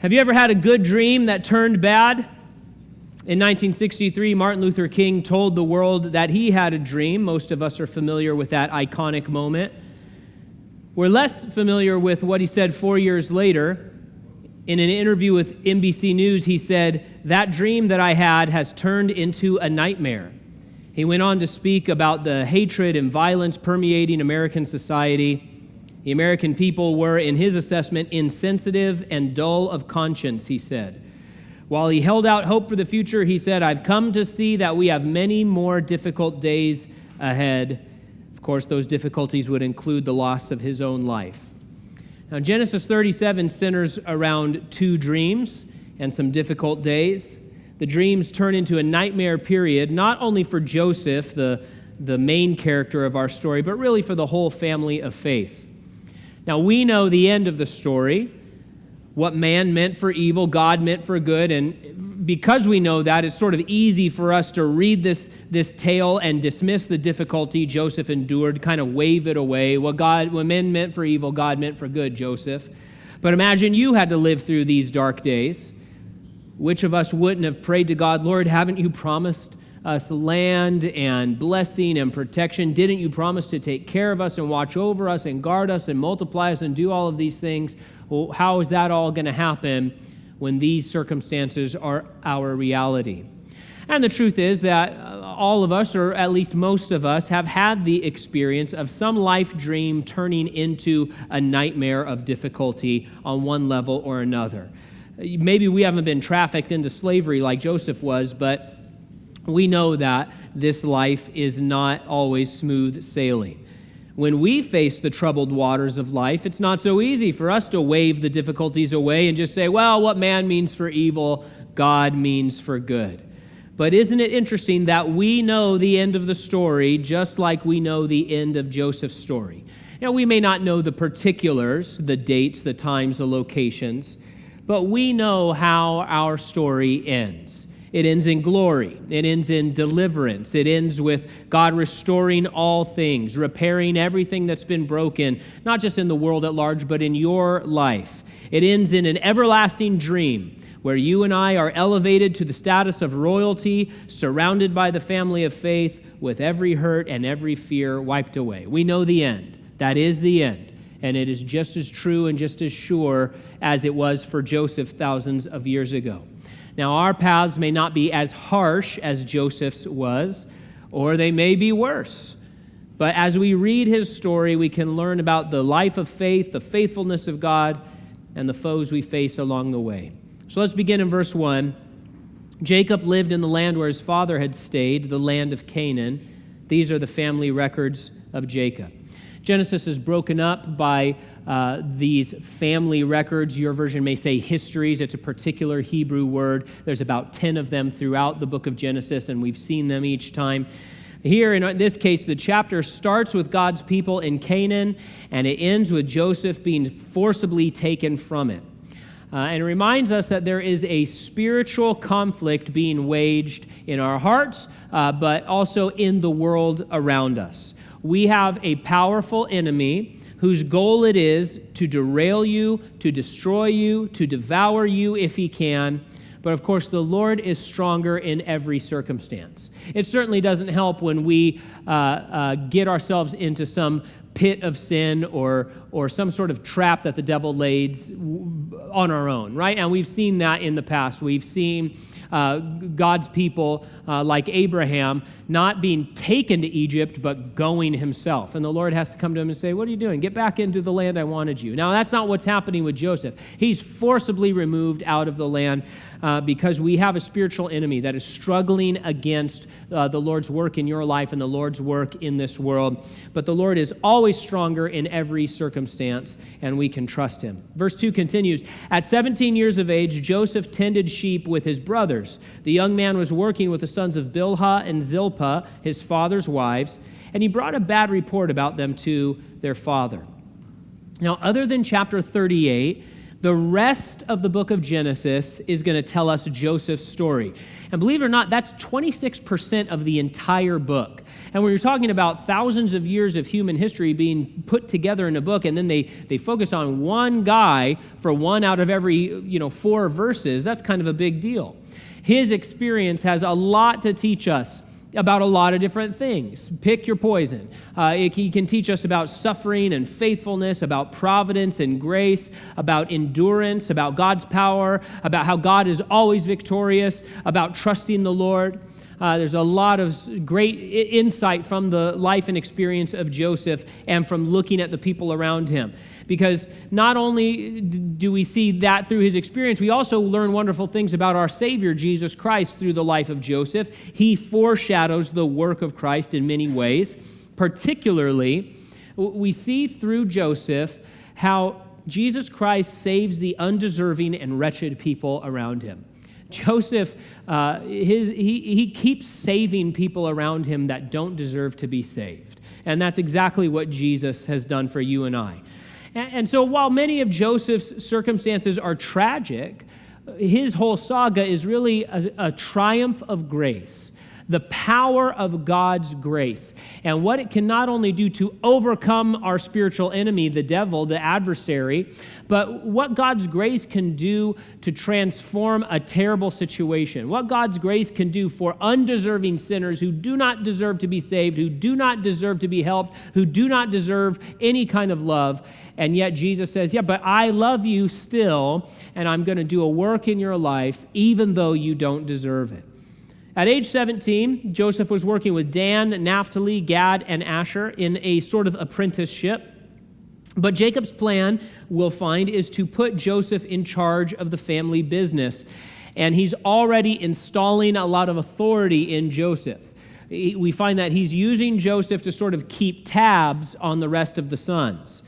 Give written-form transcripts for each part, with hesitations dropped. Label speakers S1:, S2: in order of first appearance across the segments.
S1: Have you ever had a good dream that turned bad? In 1963, Martin Luther King told the world that he had a dream. Most of us are familiar with that iconic moment. We're less familiar with what he said 4 years later. In an interview with NBC News, he said, "That dream that I had has turned into a nightmare." He went on to speak about the hatred and violence permeating American society. The American people were, in his assessment, insensitive and dull of conscience, he said. While he held out hope for the future, he said, "I've come to see that we have many more difficult days ahead." Of course, those difficulties would include the loss of his own life. Now, Genesis 37 centers around two dreams and some difficult days. The dreams turn into a nightmare period, not only for Joseph, the main character of our story, but really for the whole family of faith. Now, we know the end of the story. What man meant for evil, God meant for good. And because we know that, it's sort of easy for us to read this tale and dismiss the difficulty Joseph endured, kind of wave it away. What men meant for evil, God meant for good, Joseph. But imagine you had to live through these dark days. Which of us wouldn't have prayed to God, "Lord, haven't you promised us land and blessing and protection? Didn't you promise to take care of us and watch over us and guard us and multiply us and do all of these things? Well, how is that all going to happen when these circumstances are our reality?" And the truth is that all of us, or at least most of us, have had the experience of some life dream turning into a nightmare of difficulty on one level or another. Maybe we haven't been trafficked into slavery like Joseph was, but we know that this life is not always smooth sailing. When we face the troubled waters of life, it's not so easy for us to wave the difficulties away and just say, well, what man means for evil, God means for good. But isn't it interesting that we know the end of the story just like we know the end of Joseph's story? Now, we may not know the particulars, the dates, the times, the locations, but we know how our story ends. It ends in glory. It ends in deliverance. It ends with God restoring all things, repairing everything that's been broken, not just in the world at large, but in your life. It ends in an everlasting dream where you and I are elevated to the status of royalty, surrounded by the family of faith, with every hurt and every fear wiped away. We know the end. That is the end. And it is just as true and just as sure as it was for Joseph thousands of years ago. Now, our paths may not be as harsh as Joseph's was, or they may be worse. But as we read his story, we can learn about the life of faith, the faithfulness of God, and the foes we face along the way. So let's begin in verse 1. Jacob lived in the land where his father had stayed, the land of Canaan. These are the family records of Jacob. Genesis is broken up by these family records. Your version may say histories. It's a particular Hebrew word. There's about 10 of them throughout the book of Genesis, and we've seen them each time. Here, in this case, the chapter starts with God's people in Canaan, and it ends with Joseph being forcibly taken from it. And it reminds us that there is a spiritual conflict being waged in our hearts, but also in the world around us. We have a powerful enemy whose goal it is to derail you, to destroy you, to devour you if he can. But of course, the Lord is stronger in every circumstance. It certainly doesn't help when we get ourselves into some pit of sin or some sort of trap that the devil lays on our own, right? And we've seen that in the past. We've seen God's people like Abraham not being taken to Egypt, but going himself. And the Lord has to come to him and say, "What are you doing? Get back into the land I wanted you." Now, that's not what's happening with Joseph. He's forcibly removed out of the land because we have a spiritual enemy that is struggling against the Lord's work in your life and the Lord's work in this world. But the Lord is always stronger in every circumstance, and we can trust him. Verse 2 continues, "At 17 years of age, Joseph tended sheep with his brothers. The young man was working with the sons of Bilhah and Zilpah, his father's wives, and he brought a bad report about them to their father." Now, other than chapter 38, The rest of the book of Genesis is going to tell us Joseph's story. And believe it or not, that's 26% of the entire book. And when you're talking about thousands of years of human history being put together in a book, and then they focus on one guy for one out of every 4 verses, that's kind of a big deal. His experience has a lot to teach us about a lot of different things. Pick your poison. He can teach us about suffering and faithfulness, about providence and grace, about endurance, about God's power, about how God is always victorious, about trusting the Lord. There's a lot of great insight from the life and experience of Joseph and from looking at the people around him. Because not only do we see that through his experience, we also learn wonderful things about our Savior, Jesus Christ, through the life of Joseph. He foreshadows the work of Christ in many ways. Particularly, we see through Joseph how Jesus Christ saves the undeserving and wretched people around him. Joseph, he keeps saving people around him that don't deserve to be saved. And that's exactly what Jesus has done for you and I. And so while many of Joseph's circumstances are tragic, his whole saga is really a triumph of grace, the power of God's grace, and what it can not only do to overcome our spiritual enemy, the devil, the adversary, but what God's grace can do to transform a terrible situation, what God's grace can do for undeserving sinners who do not deserve to be saved, who do not deserve to be helped, who do not deserve any kind of love. And yet Jesus says, yeah, but I love you still, and I'm going to do a work in your life even though you don't deserve it. At age 17, Joseph was working with Dan, Naphtali, Gad, and Asher in a sort of apprenticeship. But Jacob's plan, we'll find, is to put Joseph in charge of the family business. And he's already installing a lot of authority in Joseph. We find that he's using Joseph to sort of keep tabs on the rest of the sons.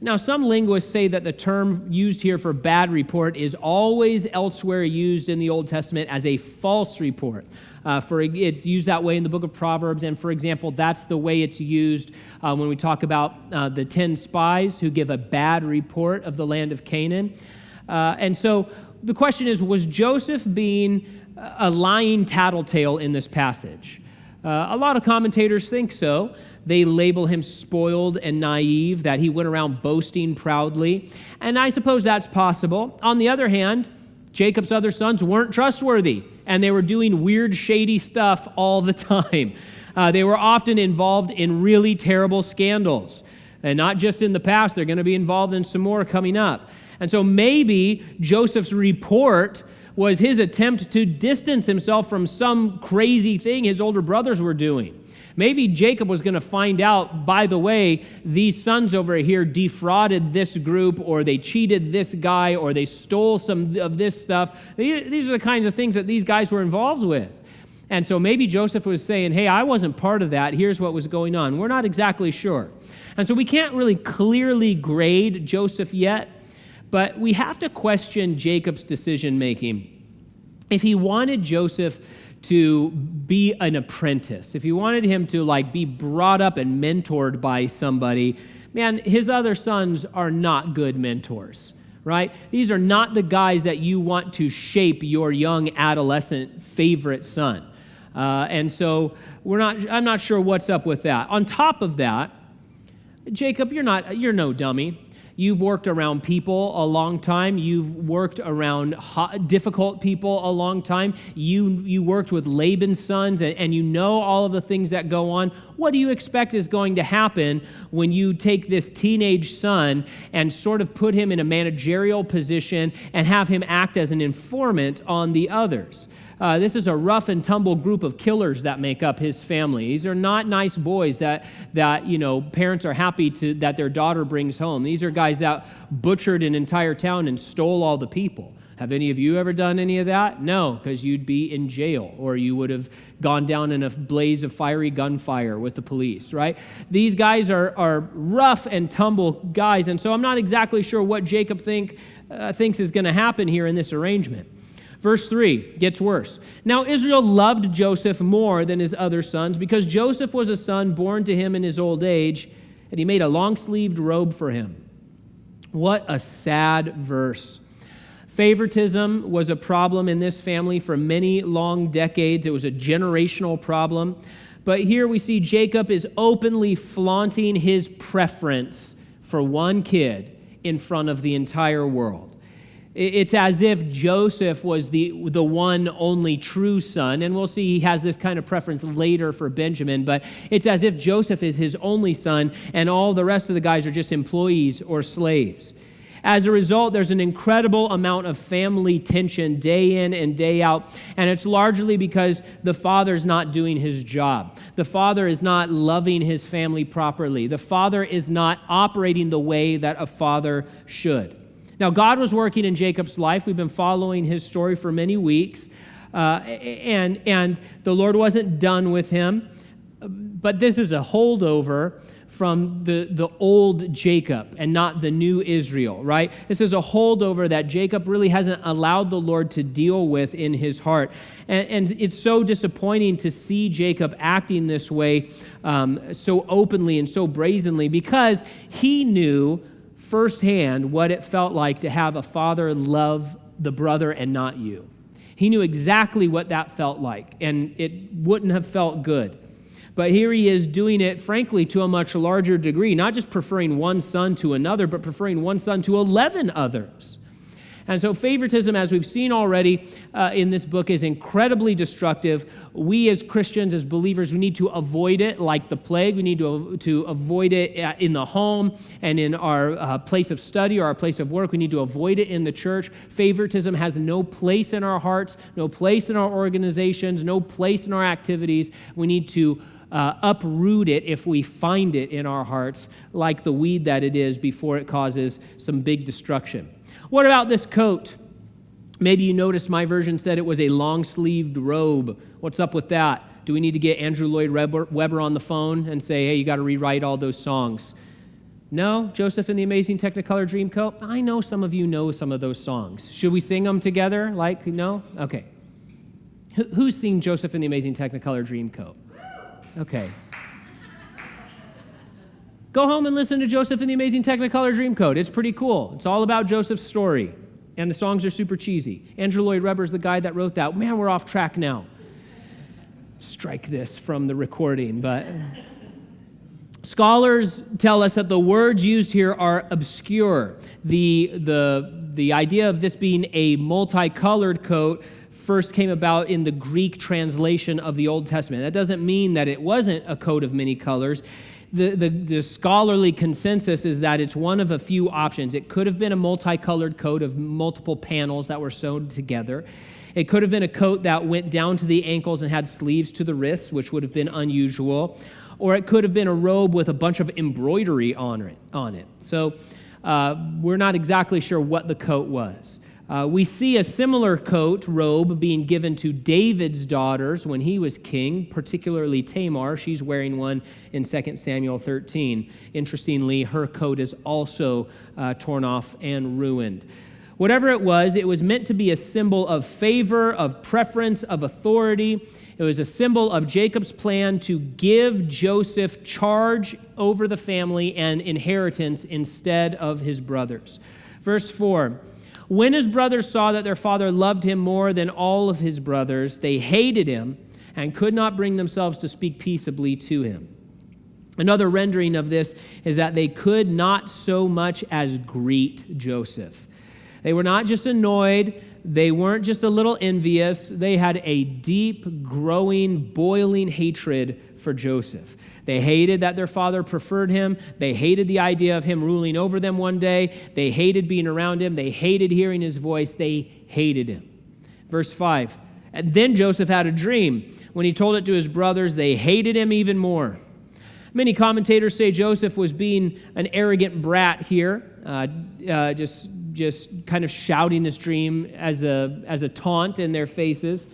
S1: Now, some linguists say that the term used here for bad report is always elsewhere used in the Old Testament as a false report. It's used that way in the book of Proverbs, and for example, that's the way it's used when we talk about the 10 spies who give a bad report of the land of Canaan. And so the question is, was Joseph being a lying tattletale in this passage? A lot of commentators think so. They label him spoiled and naive, that he went around boasting proudly. And I suppose that's possible. On the other hand, Jacob's other sons weren't trustworthy, and they were doing weird, shady stuff all the time. They were often involved in really terrible scandals. And not just in the past, they're going to be involved in some more coming up. And so maybe Joseph's report was his attempt to distance himself from some crazy thing his older brothers were doing. Maybe Jacob was going to find out, by the way, these sons over here defrauded this group, or they cheated this guy, or they stole some of this stuff. These are the kinds of things that these guys were involved with. And so maybe Joseph was saying, hey, I wasn't part of that. Here's what was going on. We're not exactly sure. And so we can't really clearly grade Joseph yet, but we have to question Jacob's decision-making. If he wanted Joseph to be an apprentice, if he wanted him to be brought up and mentored by somebody, man, his other sons are not good mentors, right? These are not the guys that you want to shape your young adolescent favorite son. And so I'm not sure what's up with that. On top of that, Jacob, you're no dummy. You've worked around people a long time. You've worked around difficult people a long time. You worked with Laban's sons, and you know all of the things that go on. What do you expect is going to happen when you take this teenage son and sort of put him in a managerial position and have him act as an informant on the others? This is a rough and tumble group of killers that make up his family. These are not nice boys that parents are happy that their daughter brings home. These are guys that butchered an entire town and stole all the people. Have any of you ever done any of that? No, because you'd be in jail, or you would have gone down in a blaze of fiery gunfire with the police, right? These guys are rough and tumble guys, and so I'm not exactly sure what Jacob thinks is going to happen here in this arrangement. Verse 3 gets worse. Now Israel loved Joseph more than his other sons, because Joseph was a son born to him in his old age, and he made a long-sleeved robe for him. What a sad verse. Favoritism was a problem in this family for many long decades. It was a generational problem. But here we see Jacob is openly flaunting his preference for one kid in front of the entire world. It's as if Joseph was the one only true son, and we'll see he has this kind of preference later for Benjamin, but it's as if Joseph is his only son, and all the rest of the guys are just employees or slaves. As a result, there's an incredible amount of family tension day in and day out, and it's largely because the father's not doing his job. The father is not loving his family properly. The father is not operating the way that a father should. Now, God was working in Jacob's life. We've been following his story for many weeks, and the Lord wasn't done with him. But this is a holdover from the old Jacob and not the new Israel, right? This is a holdover that Jacob really hasn't allowed the Lord to deal with in his heart. And it's so disappointing to see Jacob acting this way so openly and so brazenly, because he knew firsthand what it felt like to have a father love the brother and not you. He knew exactly what that felt like, and it wouldn't have felt good. But here he is doing it, frankly, to a much larger degree, not just preferring one son to another, but preferring one son to 11 others. And so favoritism, as we've seen already in this book, is incredibly destructive. We as Christians, as believers, we need to avoid it like the plague. We need to avoid it in the home and in our place of study or our place of work. We need to avoid it in the church. Favoritism has no place in our hearts, no place in our organizations, no place in our activities. We need to uproot it if we find it in our hearts, like the weed that it is, before it causes some big destruction. What about this coat? Maybe you noticed my version said it was a long-sleeved robe. What's up with that? Do we need to get Andrew Lloyd Webber on the phone and say, hey, you got to rewrite all those songs? No? Joseph and the Amazing Technicolor Dreamcoat? I know some of you know some of those songs. Should we sing them together? No? Okay. Who's seen Joseph and the Amazing Technicolor Dreamcoat? Okay. Go home and listen to Joseph and the Amazing Technicolor Dreamcoat. It's pretty cool. It's all about Joseph's story. And the songs are super cheesy. Andrew Lloyd Webber's the guy that wrote that. Man, we're off track now. Strike this from the recording. But scholars tell us that the words used here are obscure. The idea of this being a multicolored coat first came about in the Greek translation of the Old Testament. That doesn't mean that it wasn't a coat of many colors. The scholarly consensus is that it's one of a few options. It could have been a multicolored coat of multiple panels that were sewn together. It could have been a coat that went down to the ankles and had sleeves to the wrists, which would have been unusual. Or it could have been a robe with a bunch of embroidery on it. So we're not exactly sure what the coat was. We see a similar robe being given to David's daughters when he was king, particularly Tamar. She's wearing one in 2 Samuel 13. Interestingly, her coat is also torn off and ruined. Whatever it was meant to be a symbol of favor, of preference, of authority. It was a symbol of Jacob's plan to give Joseph charge over the family and inheritance instead of his brothers. Verse 4. When his brothers saw that their father loved him more than all of his brothers, they hated him and could not bring themselves to speak peaceably to him. Another rendering of this is that they could not so much as greet Joseph. They were not just annoyed. They weren't just a little envious. They had a deep, growing, boiling hatred for Joseph. They hated that their father preferred him. They hated the idea of him ruling over them one day. They hated being around him. They hated hearing his voice. They hated him. Verse 5, and then Joseph had a dream. When he told it to his brothers, they hated him even more. Many commentators say Joseph was being an arrogant brat here, just kind of shouting this dream as a taunt in their faces.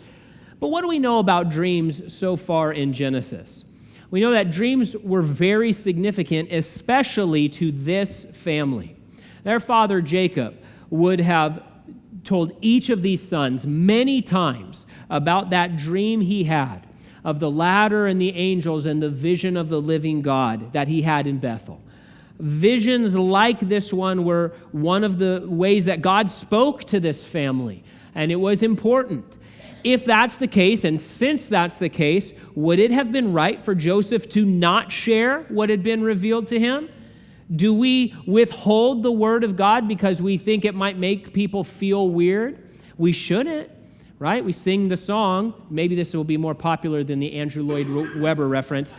S1: But what do we know about dreams so far in Genesis? We know that dreams were very significant, especially to this family. Their father, Jacob, would have told each of these sons many times about that dream he had of the ladder and the angels and the vision of the living God that he had in Bethel. Visions like this one were one of the ways that God spoke to this family, and it was important. If that's the case, and since that's the case, would it have been right for Joseph to not share what had been revealed to him? Do we withhold the word of God because we think it might make people feel weird? We shouldn't, right? We sing the song. Maybe this will be more popular than the Andrew Lloyd Webber reference.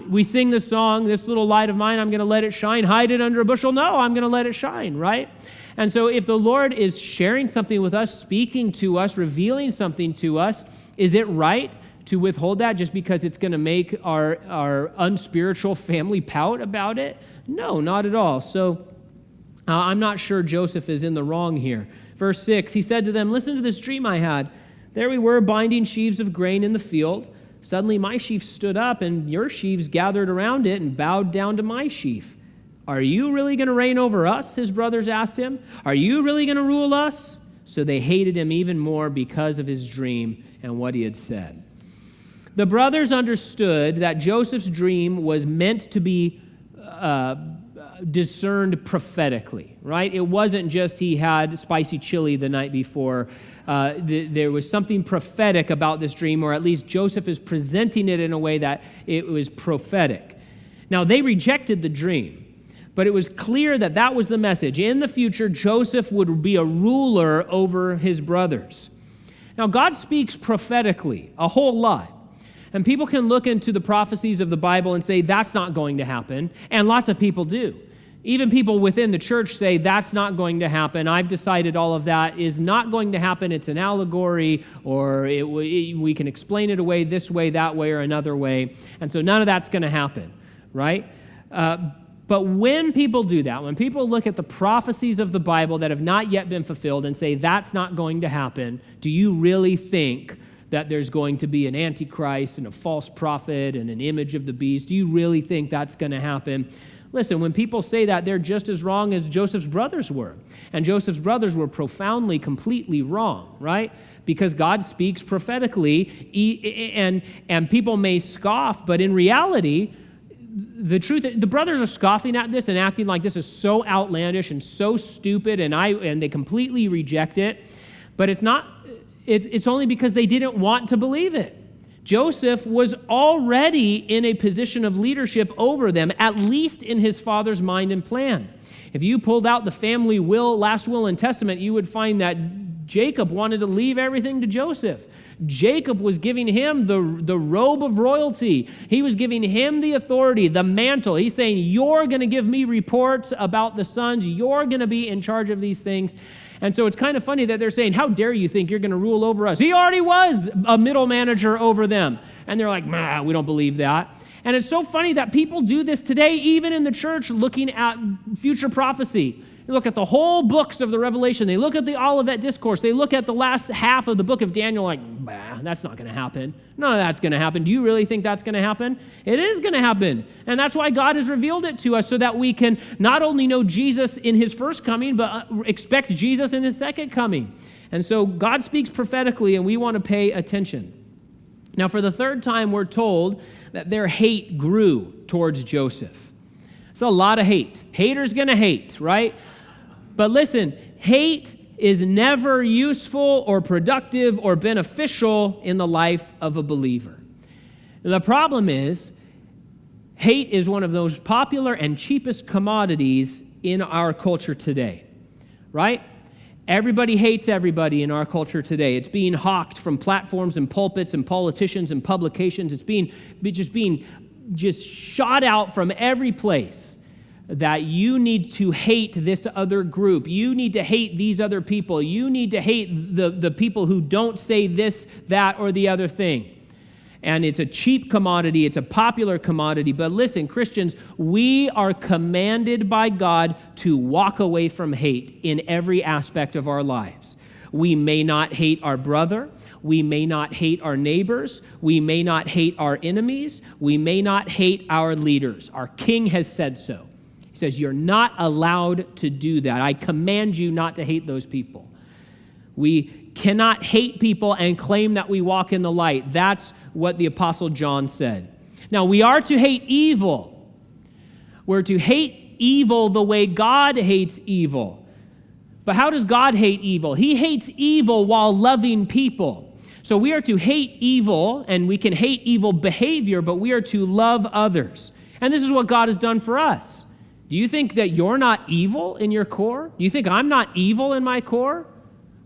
S1: We sing the song, "This little light of mine, I'm going to let it shine. Hide it under a bushel. No, I'm going to let it shine," right? And so if the Lord is sharing something with us, speaking to us, revealing something to us, is it right to withhold that just because it's going to make our unspiritual family pout about it? No, not at all. So I'm not sure Joseph is in the wrong here. Verse 6, he said to them, "Listen to this dream I had. There we were binding sheaves of grain in the field. Suddenly my sheaf stood up, and your sheaves gathered around it and bowed down to my sheaf. Are you really going to reign over us?" his brothers asked him. "Are you really going to rule us?" So they hated him even more because of his dream and what he had said. The brothers understood that Joseph's dream was meant to be discerned prophetically, right? It wasn't just he had spicy chili the night before. There was something prophetic about this dream, or at least Joseph is presenting it in a way that it was prophetic. Now, they rejected the dream, but it was clear that that was the message. In the future, Joseph would be a ruler over his brothers. Now, God speaks prophetically a whole lot. And people can look into the prophecies of the Bible and say, that's not going to happen. And lots of people do. Even people within the church say, that's not going to happen. I've decided all of that is not going to happen. It's an allegory, or we can explain it away this way, that way, or another way. And so none of that's going to happen, right? But when people do that, when people look at the prophecies of the Bible that have not yet been fulfilled and say, that's not going to happen, do you really think that there's going to be an antichrist and a false prophet and an image of the beast? Do you really think that's going to happen? Listen, when people say that, they're just as wrong as Joseph's brothers were. And Joseph's brothers were profoundly, completely wrong, right? Because God speaks prophetically, and people may scoff, but in reality, the truth, the brothers are scoffing at this and acting like this is so outlandish and so stupid, and they completely reject it. But it's not. It's only because they didn't want to believe it. Joseph was already in a position of leadership over them, at least in his father's mind and plan. If you pulled out the family last will and testament, you would find that Jacob wanted to leave everything to Joseph. Jacob was giving him the robe of royalty. He was giving him the authority, the mantle. He's saying, you're going to give me reports about the sons. You're going to be in charge of these things. And so it's kind of funny that they're saying, how dare you think you're going to rule over us? He already was a middle manager over them. And they're like, we don't believe that. And it's so funny that people do this today, even in the church, looking at future prophecy. They look at the whole books of the Revelation. They look at the Olivet Discourse. They look at the last half of the book of Daniel like, that's not going to happen. None of that's going to happen. Do you really think that's going to happen? It is going to happen. And that's why God has revealed it to us, so that we can not only know Jesus in his first coming, but expect Jesus in his second coming. And so God speaks prophetically, and we want to pay attention. Now, for the third time, we're told that their hate grew towards Joseph. It's a lot of hate. Haters going to hate, right? But listen, hate is never useful or productive or beneficial in the life of a believer. The problem is, hate is one of those popular and cheapest commodities in our culture today, right? Everybody hates everybody in our culture today. It's being hawked from platforms and pulpits and politicians and publications. It's being shot out from every place. That you need to hate this other group. You need to hate these other people. You need to hate the people who don't say this, that, or the other thing. And it's a cheap commodity. It's a popular commodity. But listen, Christians, we are commanded by God to walk away from hate in every aspect of our lives. We may not hate our brother. We may not hate our neighbors. We may not hate our enemies. We may not hate our leaders. Our King has said so. He says, you're not allowed to do that. I command you not to hate those people. We cannot hate people and claim that we walk in the light. That's what the Apostle John said. Now, we are to hate evil. We're to hate evil the way God hates evil. But how does God hate evil? He hates evil while loving people. So we are to hate evil, and we can hate evil behavior, but we are to love others. And this is what God has done for us. Do you think that you're not evil in your core? Do you think I'm not evil in my core?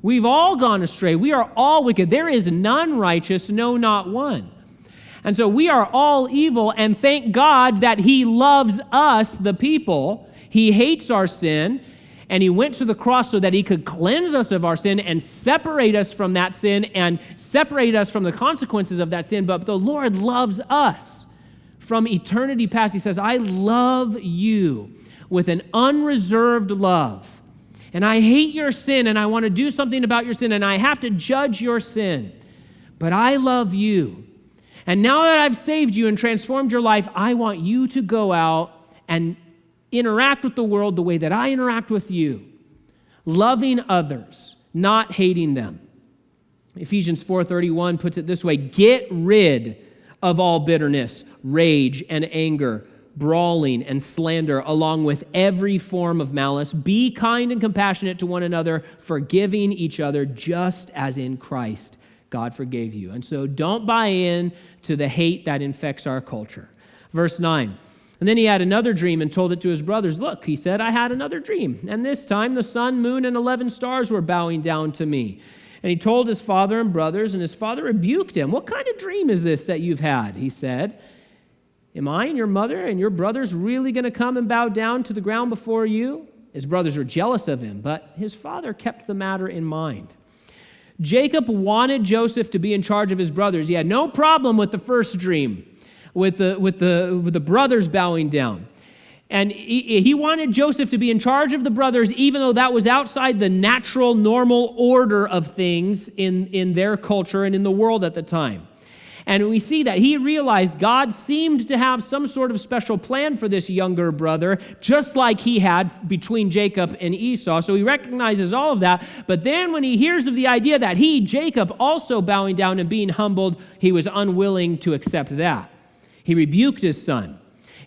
S1: We've all gone astray. We are all wicked. There is none righteous, no, not one. And so we are all evil, and thank God that he loves us, the people. He hates our sin, and he went to the cross so that he could cleanse us of our sin and separate us from that sin and separate us from the consequences of that sin. But the Lord loves us from eternity past. He says, I love you with an unreserved love. And I hate your sin, and I want to do something about your sin, and I have to judge your sin. But I love you. And now that I've saved you and transformed your life, I want you to go out and interact with the world the way that I interact with you, loving others, not hating them. Ephesians 4:31 puts it this way: get rid of all bitterness, rage, and anger, brawling and slander, along with every form of malice. Be kind and compassionate to one another, forgiving each other, just as in Christ God forgave you. And so don't buy in to the hate that infects our culture. Verse 9. And then he had another dream and told it to his brothers. Look, he said, I had another dream. And this time the sun, moon, and 11 stars were bowing down to me. And he told his father and brothers, and his father rebuked him. What kind of dream is this that you've had? He said, am I and your mother and your brothers really going to come and bow down to the ground before you? His brothers were jealous of him, but his father kept the matter in mind. Jacob wanted Joseph to be in charge of his brothers. He had no problem with the first dream, with the brothers bowing down. And he wanted Joseph to be in charge of the brothers, even though that was outside the natural, normal order of things in their culture and in the world at the time. And we see that he realized God seemed to have some sort of special plan for this younger brother, just like he had between Jacob and Esau. So he recognizes all of that. But then when he hears of the idea that he, Jacob, also bowing down and being humbled, he was unwilling to accept that. He rebuked his son,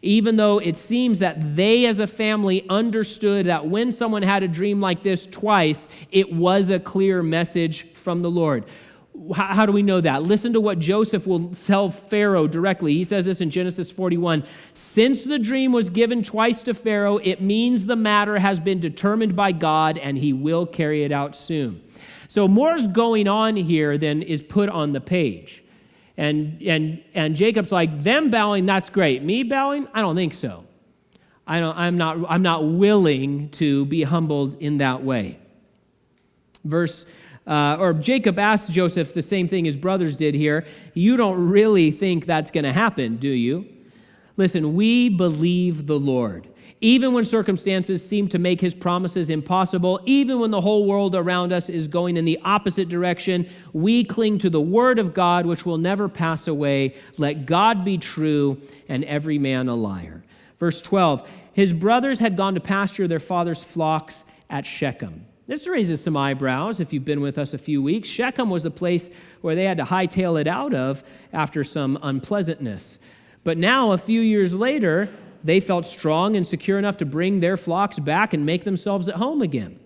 S1: even though it seems that they as a family understood that when someone had a dream like this twice, it was a clear message from the Lord. How do we know that? Listen to what Joseph will tell Pharaoh directly. He says this in Genesis 41. Since the dream was given twice to Pharaoh, it means the matter has been determined by God, and he will carry it out soon. So more is going on here than is put on the page. And Jacob's like, them bowing, that's great. Me bowing? I don't think so. I'm not willing to be humbled in that way. Jacob asked Joseph the same thing his brothers did here. You don't really think that's going to happen, do you? Listen, we believe the Lord. Even when circumstances seem to make his promises impossible, even when the whole world around us is going in the opposite direction, we cling to the word of God, which will never pass away. Let God be true and every man a liar. Verse 12, his brothers had gone to pasture their father's flocks at Shechem. This raises some eyebrows if you've been with us a few weeks. Shechem was the place where they had to hightail it out of after some unpleasantness. But now, a few years later, they felt strong and secure enough to bring their flocks back and make themselves at home again.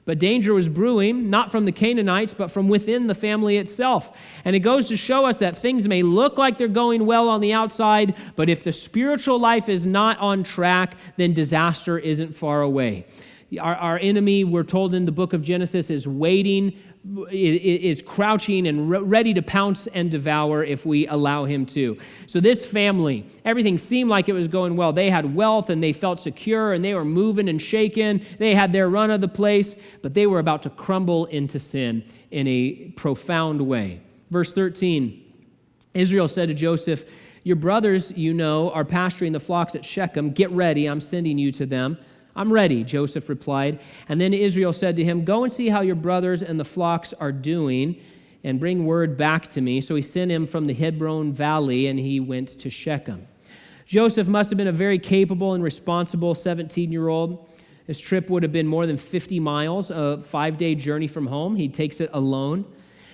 S1: But danger was brewing, not from the Canaanites, but from within the family itself. And it goes to show us that things may look like they're going well on the outside, but if the spiritual life is not on track, then disaster isn't far away. Our enemy, we're told in the book of Genesis, is waiting, is crouching and ready to pounce and devour if we allow him to. So this family, everything seemed like it was going well. They had wealth and they felt secure and they were moving and shaking. They had their run of the place, but they were about to crumble into sin in a profound way. Verse 13, Israel said to Joseph, your brothers, you know, are pasturing the flocks at Shechem. Get ready, I'm sending you to them. I'm ready, Joseph replied. And then Israel said to him, go and see how your brothers and the flocks are doing and bring word back to me. So he sent him from the Hebron Valley, and he went to Shechem. Joseph must have been a very capable and responsible 17-year-old. His trip would have been more than 50 miles, a 5-day journey from home. He takes it alone.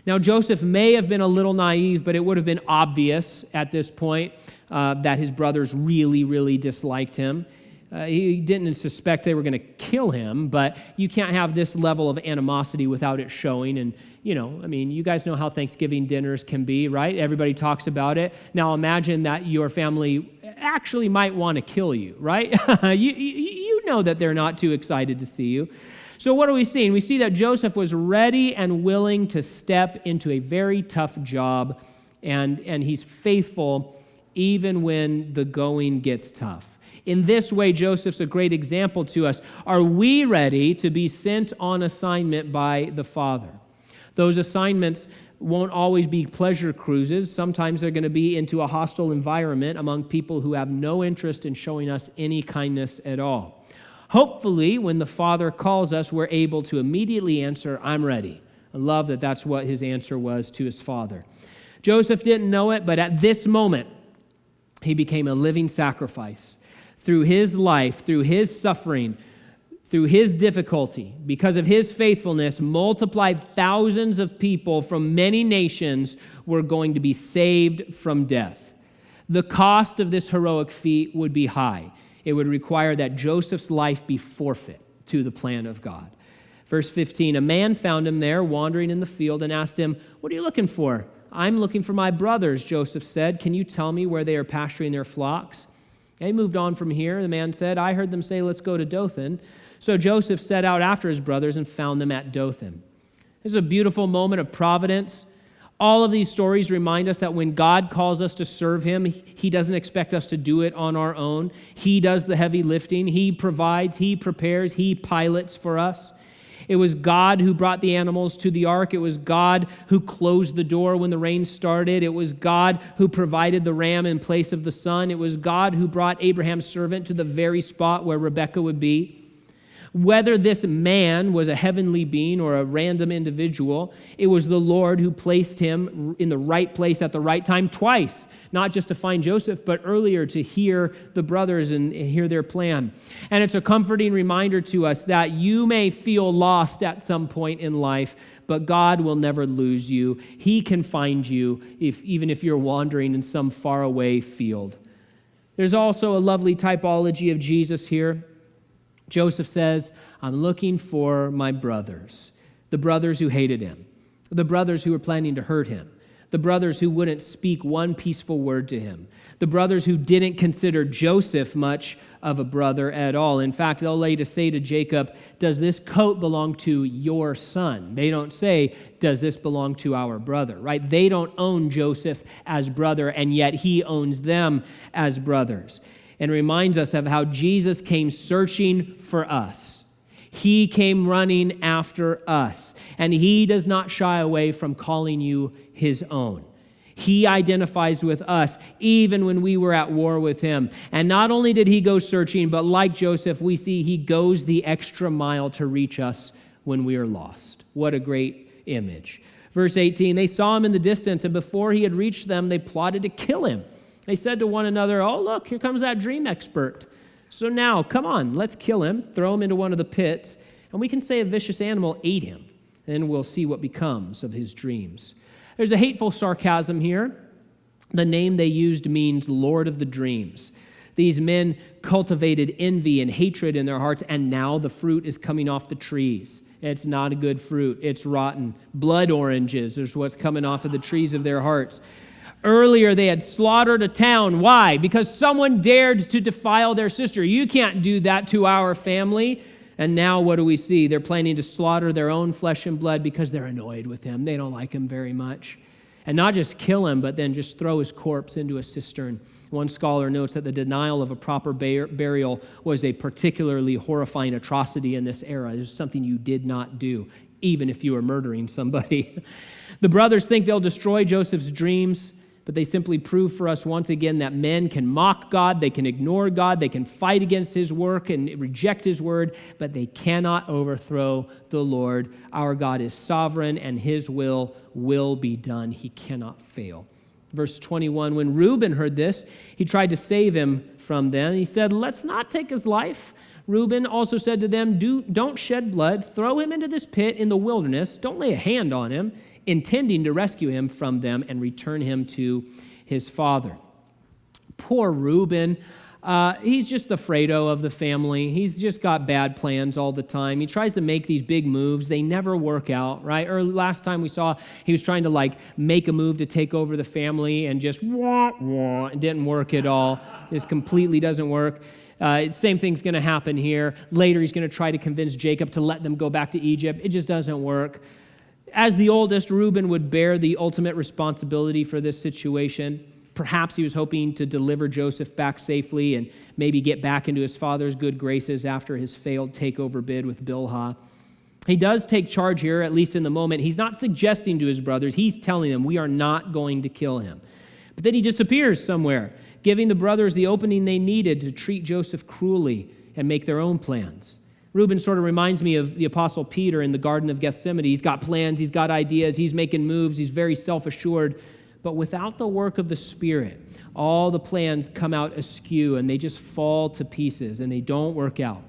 S1: Now, Joseph may have been a little naive, but it would have been obvious at this point that his brothers really, really disliked him. He didn't suspect they were going to kill him, but you can't have this level of animosity without it showing. And, you guys know how Thanksgiving dinners can be, right? Everybody talks about it. Now imagine that your family actually might want to kill you, right? You know that they're not too excited to see you. So what are we seeing? We see that Joseph was ready and willing to step into a very tough job, and he's faithful even when the going gets tough. In this way, Joseph's a great example to us. Are we ready to be sent on assignment by the Father? Those assignments won't always be pleasure cruises. Sometimes they're going to be into a hostile environment among people who have no interest in showing us any kindness at all. Hopefully, when the Father calls us, we're able to immediately answer, I'm ready. I love that that's what his answer was to his father. Joseph didn't know it, but at this moment, he became a living sacrifice. Through his life, through his suffering, through his difficulty, because of his faithfulness, multiplied thousands of people from many nations were going to be saved from death. The cost of this heroic feat would be high. It would require that Joseph's life be forfeit to the plan of God. Verse 15, a man found him there wandering in the field and asked him, "What are you looking for?" "I'm looking for my brothers," Joseph said. "Can you tell me where they are pasturing their flocks?" They moved on from here. The man said, "I heard them say, 'Let's go to Dothan.'" So Joseph set out after his brothers and found them at Dothan. This is a beautiful moment of providence. All of these stories remind us that when God calls us to serve him, he doesn't expect us to do it on our own. He does the heavy lifting. He provides, he prepares, he pilots for us. It was God who brought the animals to the ark. It was God who closed the door when the rain started. It was God who provided the ram in place of the son. It was God who brought Abraham's servant to the very spot where Rebekah would be. Whether this man was a heavenly being or a random individual, it was the Lord who placed him in the right place at the right time twice, not just to find Joseph, but earlier to hear the brothers and hear their plan. And it's a comforting reminder to us that you may feel lost at some point in life, but God will never lose you. He can find you even if you're wandering in some faraway field. There's also a lovely typology of Jesus here. Joseph says, "I'm looking for my brothers," the brothers who hated him, the brothers who were planning to hurt him, the brothers who wouldn't speak one peaceful word to him, the brothers who didn't consider Joseph much of a brother at all. In fact, they'll later say to Jacob, "Does this coat belong to your son?" They don't say, "Does this belong to our brother?" Right? They don't own Joseph as brother, and yet he owns them as brothers. And reminds us of how Jesus came searching for us. He came running after us. And he does not shy away from calling you his own. He identifies with us even when we were at war with him. And not only did he go searching, but like Joseph, we see he goes the extra mile to reach us when we are lost. What a great image. Verse 18, they saw him in the distance, and before he had reached them, they plotted to kill him. They said to one another, "Oh, look, here comes that dream expert. So now, come on, let's kill him, throw him into one of the pits, and we can say a vicious animal ate him. Then we'll see what becomes of his dreams." There's a hateful sarcasm here. The name they used means Lord of the Dreams. These men cultivated envy and hatred in their hearts, and now the fruit is coming off the trees. It's not a good fruit. It's rotten. Blood oranges is what's coming off of the trees of their hearts. Earlier, they had slaughtered a town. Why? Because someone dared to defile their sister. You can't do that to our family. And now what do we see? They're planning to slaughter their own flesh and blood because they're annoyed with him. They don't like him very much. And not just kill him, but then just throw his corpse into a cistern. One scholar notes that the denial of a proper burial was a particularly horrifying atrocity in this era. It was something you did not do, even if you were murdering somebody. The brothers think they'll destroy Joseph's dreams, but they simply prove for us once again that men can mock God, they can ignore God, they can fight against his work and reject his word, but they cannot overthrow the Lord. Our God is sovereign, and his will be done. He cannot fail. Verse 21, when Reuben heard this, he tried to save him from them. He said, "Let's not take his life." Reuben also said to them, "Don't shed blood. Throw him into this pit in the wilderness. Don't lay a hand on him," intending to rescue him from them and return him to his father. Poor Reuben. He's just the Fredo of the family. He's just got bad plans all the time. He tries to make these big moves. They never work out, right? Or last time we saw he was trying to make a move to take over the family and just it didn't work at all. Just completely doesn't work. Same thing's going to happen here. Later, he's going to try to convince Jacob to let them go back to Egypt. It just doesn't work. As the oldest, Reuben would bear the ultimate responsibility for this situation. Perhaps he was hoping to deliver Joseph back safely and maybe get back into his father's good graces after his failed takeover bid with Bilhah. He does take charge here, at least in the moment. He's not suggesting to his brothers. He's telling them, we are not going to kill him. But then he disappears somewhere, giving the brothers the opening they needed to treat Joseph cruelly and make their own plans. Reuben sort of reminds me of the Apostle Peter in the Garden of Gethsemane. He's got plans, he's got ideas, he's making moves, he's very self-assured. But without the work of the Spirit, all the plans come out askew and they just fall to pieces and they don't work out.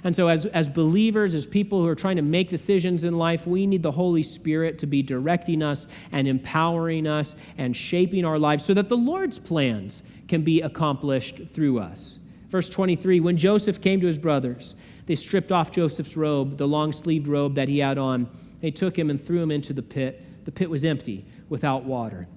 S1: And so as believers, as people who are trying to make decisions in life, we need the Holy Spirit to be directing us and empowering us and shaping our lives so that the Lord's plans can be accomplished through us. Verse 23, when Joseph came to his brothers, they stripped off Joseph's robe, the long-sleeved robe that he had on. They took him and threw him into the pit. The pit was empty, without water.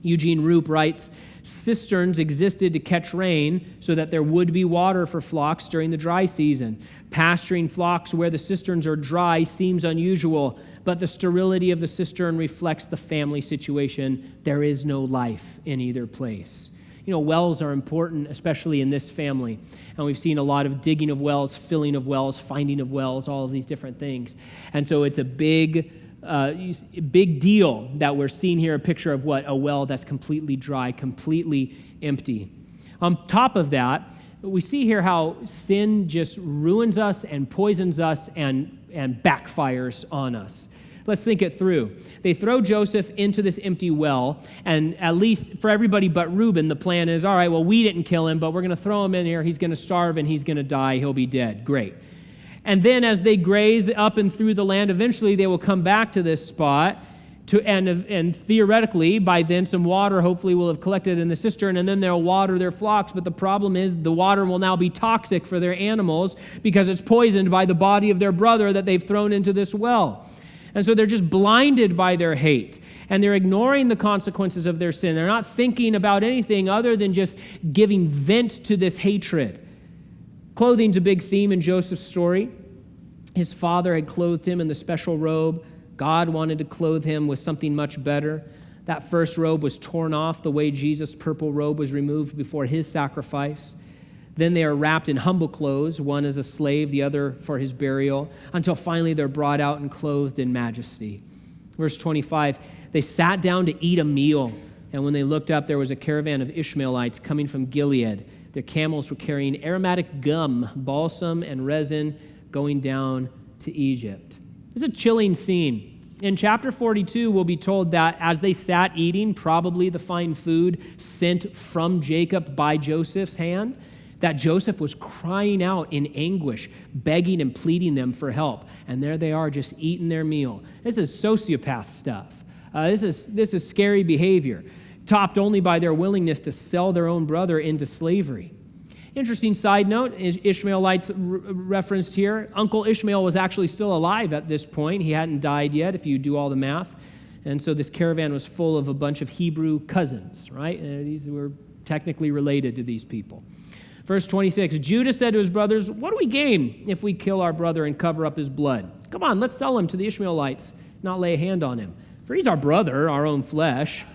S1: Eugene Roop writes, cisterns existed to catch rain so that there would be water for flocks during the dry season. Pasturing flocks where the cisterns are dry seems unusual, but the sterility of the cistern reflects the family situation. There is no life in either place. You know, wells are important, especially in this family. And we've seen a lot of digging of wells, filling of wells, finding of wells, all of these different things. And so it's a big deal that we're seeing here a picture of what? A well that's completely dry, completely empty. On top of that, we see here how sin just ruins us and poisons us and backfires on us. Let's think it through. They throw Joseph into this empty well, and at least for everybody but Reuben, the plan is, all right, well, we didn't kill him, but we're going to throw him in here. He's going to starve and he's going to die. He'll be dead. Great. And then as they graze up and through the land, eventually they will come back to this spot, and theoretically, by then some water hopefully will have collected in the cistern, and then they'll water their flocks. But the problem is the water will now be toxic for their animals because it's poisoned by the body of their brother that they've thrown into this well. And so they're just blinded by their hate, and they're ignoring the consequences of their sin. They're not thinking about anything other than just giving vent to this hatred. Clothing's a big theme in Joseph's story. His father had clothed him in the special robe. God wanted to clothe him with something much better. That first robe was torn off the way Jesus' purple robe was removed before his sacrifice. Then they are wrapped in humble clothes, one as a slave, the other for his burial, until finally they're brought out and clothed in majesty. Verse 25, they sat down to eat a meal, and when they looked up, there was a caravan of Ishmaelites coming from Gilead. Their camels were carrying aromatic gum, balsam, and resin going down to Egypt. It's a chilling scene. In chapter 42, we'll be told that as they sat eating, probably the fine food sent from Jacob by Joseph's hand, that Joseph was crying out in anguish, begging and pleading them for help. And there they are just eating their meal. This is sociopath stuff. This is scary behavior, topped only by their willingness to sell their own brother into slavery. Interesting side note, Ishmaelites referenced here. Uncle Ishmael was actually still alive at this point. He hadn't died yet, if you do all the math. And so this caravan was full of a bunch of Hebrew cousins, right? These were technically related to these people. Verse 26, Judah said to his brothers, what do we gain if we kill our brother and cover up his blood? Come on, let's sell him to the Ishmaelites, not lay a hand on him. For he's our brother, our own flesh.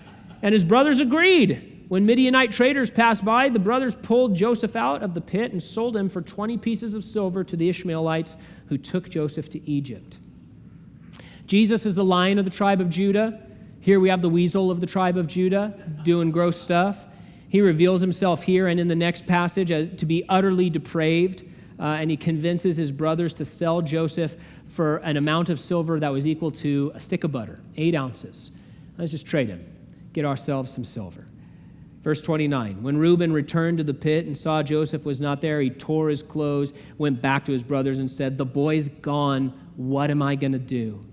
S1: And his brothers agreed. When Midianite traders passed by, the brothers pulled Joseph out of the pit and sold him for 20 pieces of silver to the Ishmaelites who took Joseph to Egypt. Jesus is the Lion of the tribe of Judah. Here we have the weasel of the tribe of Judah doing gross stuff. He reveals himself here and in the next passage as to be utterly depraved, and he convinces his brothers to sell Joseph for an amount of silver that was equal to a stick of butter, 8 ounces. Let's just trade him, get ourselves some silver. Verse 29, when Reuben returned to the pit and saw Joseph was not there, he tore his clothes, went back to his brothers and said, the boy's gone, what am I going to do?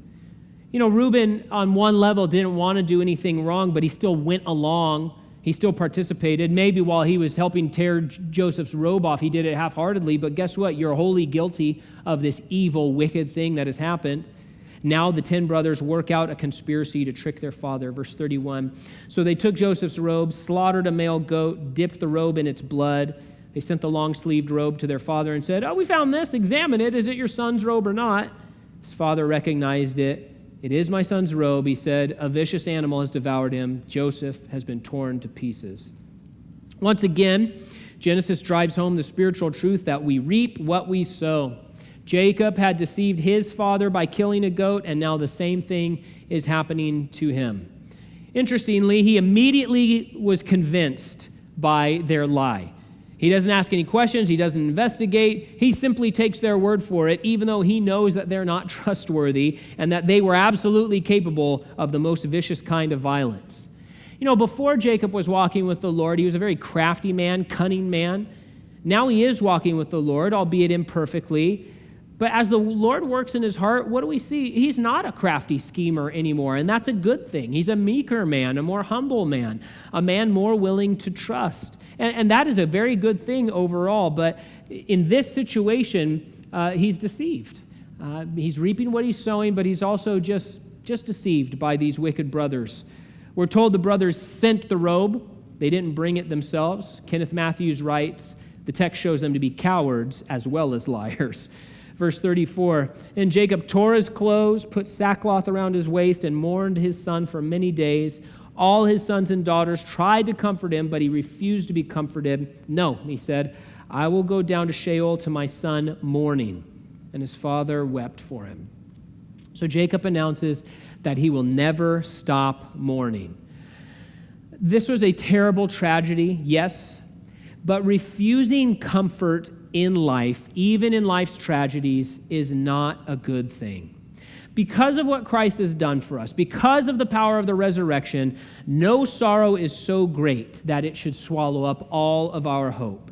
S1: You know, Reuben on one level didn't want to do anything wrong, but he still went along He still participated. Maybe while he was helping tear Joseph's robe off, he did it half-heartedly, but guess what? You're wholly guilty of this evil, wicked thing that has happened. Now the 10 brothers work out a conspiracy to trick their father. Verse 31. So they took Joseph's robe, slaughtered a male goat, dipped the robe in its blood. They sent the long-sleeved robe to their father and said, we found this. Examine it. Is it your son's robe or not? His father recognized it. It is my son's robe, he said. A vicious animal has devoured him. Joseph has been torn to pieces. Once again, Genesis drives home the spiritual truth that we reap what we sow. Jacob had deceived his father by killing a goat, and now the same thing is happening to him. Interestingly, he immediately was convinced by their lie. He doesn't ask any questions. He doesn't investigate. He simply takes their word for it, even though he knows that they're not trustworthy and that they were absolutely capable of the most vicious kind of violence. Before Jacob was walking with the Lord, he was a very crafty man, cunning man. Now he is walking with the Lord, albeit imperfectly. But as the Lord works in his heart, what do we see? He's not a crafty schemer anymore, and that's a good thing. He's a meeker man, a more humble man, a man more willing to trust. And that is a very good thing overall, but in this situation, he's deceived. He's reaping what he's sowing, but he's also just deceived by these wicked brothers. We're told the brothers sent the robe. They didn't bring it themselves. Kenneth Matthews writes, the text shows them to be cowards as well as liars. Verse 34, and Jacob tore his clothes, put sackcloth around his waist, and mourned his son for many days. All his sons and daughters tried to comfort him, but he refused to be comforted. No, he said, I will go down to Sheol to my son mourning. And his father wept for him. So Jacob announces that he will never stop mourning. This was a terrible tragedy, yes, but refusing comfort in life, even in life's tragedies, is not a good thing. Because of what Christ has done for us, because of the power of the resurrection, no sorrow is so great that it should swallow up all of our hope.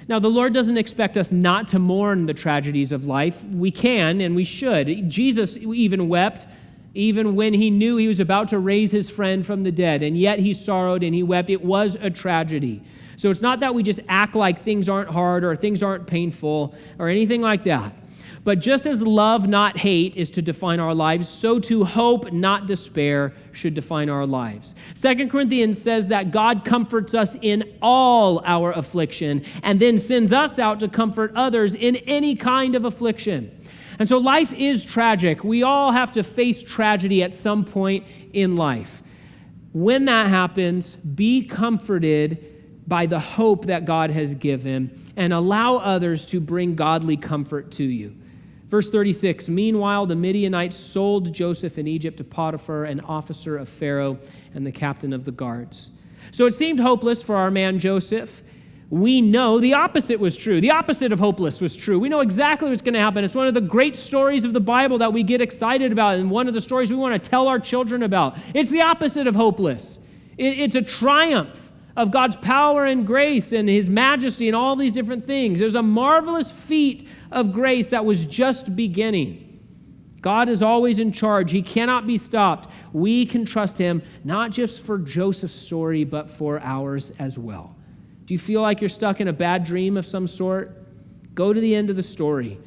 S1: Now, the Lord doesn't expect us not to mourn the tragedies of life. We can and we should. Jesus even wept, even when he knew he was about to raise his friend from the dead, and yet he sorrowed and he wept. It was a tragedy. So it's not that we just act like things aren't hard or things aren't painful or anything like that. But just as love, not hate, is to define our lives, so too hope, not despair, should define our lives. 2 Corinthians says that God comforts us in all our affliction and then sends us out to comfort others in any kind of affliction. And so life is tragic. We all have to face tragedy at some point in life. When that happens, be comforted by the hope that God has given, and allow others to bring godly comfort to you. Verse 36, meanwhile, the Midianites sold Joseph in Egypt to Potiphar, an officer of Pharaoh and the captain of the guards. So it seemed hopeless for our man Joseph. We know the opposite was true. The opposite of hopeless was true. We know exactly what's going to happen. It's one of the great stories of the Bible that we get excited about, and one of the stories we want to tell our children about. It's the opposite of hopeless. It's a triumph of God's power and grace and his majesty and all these different things. There's a marvelous feat of grace that was just beginning. God is always in charge. He cannot be stopped. We can trust him, not just for Joseph's story, but for ours as well. Do you feel like you're stuck in a bad dream of some sort? Go to the end of the story.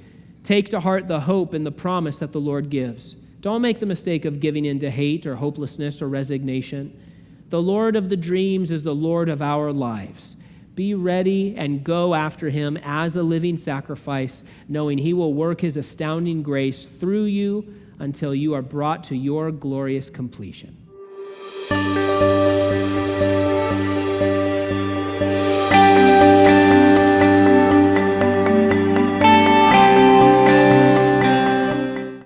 S1: Take to heart the hope and the promise that the Lord gives. Don't make the mistake of giving in to hate or hopelessness or resignation. The Lord of the dreams is the Lord of our lives. Be ready and go after him as a living sacrifice, knowing he will work his astounding grace through you until you are brought to your glorious completion.